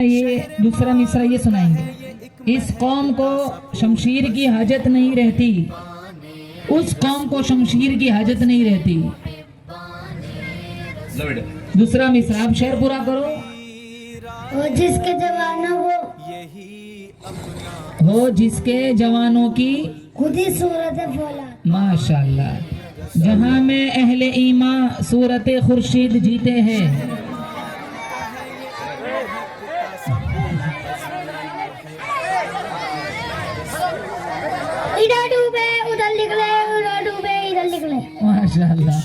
یہ دوسرا مصرع یہ سنائیں گے. اس قوم کو شمشیر کی حاجت نہیں رہتی، اس قوم کو شمشیر کی حاجت نہیں رہتی. دوسرا مصرع آپ شعر پورا کرو. جس کے جوانوں ہو جس کے جوانوں کی خود ہی صورت فولاد. ماشاءاللہ. جہاں میں اہل ایمان صورت خورشید جیتے ہیں. ادھر ڈوبے ادھر نکلے، ادھر ڈوبے ادھر نکلے. ماشاءاللہ.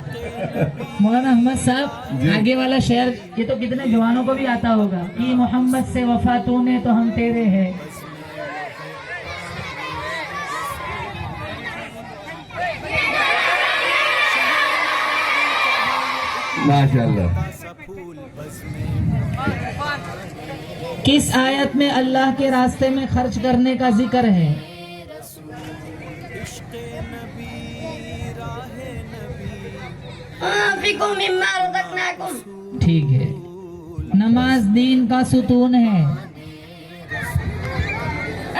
مولانا احمد صاحب آگے والا شعر یہ تو کتنے جوانوں کو بھی آتا ہوگا. کہ محمد سے وفا تو نے تو ہم تیرے ہیں. ماشاءاللہ. کس آیت میں اللہ کے راستے میں خرچ کرنے کا ذکر ہے؟ انفقوا مما رزقناکم. ٹھیک ہے. نماز دین کا ستون ہے.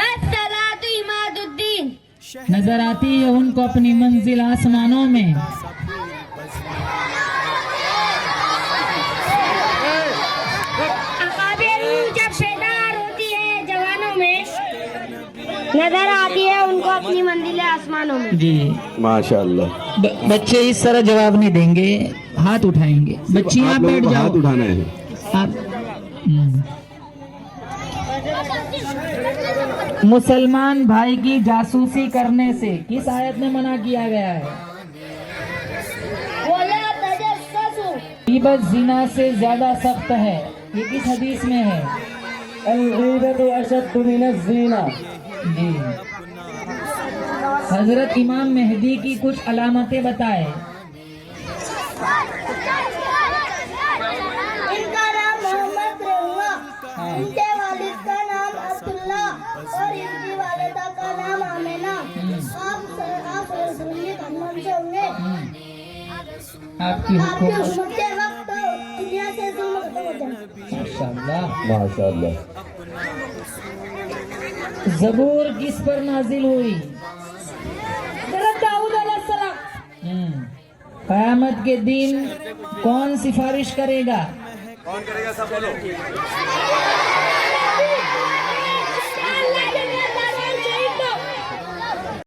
الصلاۃ عماد الدین. نظر آتی ہے ان کو اپنی منزل آسمانوں میں. جب بیدار ہوتی ہے جوانوں میں، نظر آتی ہے ان کو اپنی منزل آسمانوں میں. جی ماشاءاللہ. بچے اس طرح جواب نہیں دیں گے، ہاتھ اٹھائیں گے. بچیاں آپ لوگوں بیٹھ کو جاؤ. ہاتھ اٹھانا ہے. مسلمان بھائی کی جاسوسی کرنے سے کس آیت میں منع کیا گیا ہے؟ وَلَا تَجَسَّسُوا. غیبت زنا سے زیادہ سخت ہے. یہ کس حدیث میں ہے؟ الغیبۃ اشد من الزنا. جی. حضرت امام مہدی کی کچھ علامتیں بتائے. ان کا نام محمد رہنگا، ان کے والد کا نام عبداللہ اور ان کی والدہ کا نام آمینہ. آپ رسول کے خدمت سے ہوں گے. آپ کی آپ کی حکومت. حکومت کے وقت دنیا سے ظلم ختم ہو جائے. ماشاءاللہ. ماشاءاللہ. زبور کس پر نازل ہوئی؟ حضرت داؤد علیہ السلام. قیامت کے دن کون سفارش کرے گا؟ کون کرے گا؟ سب بولو.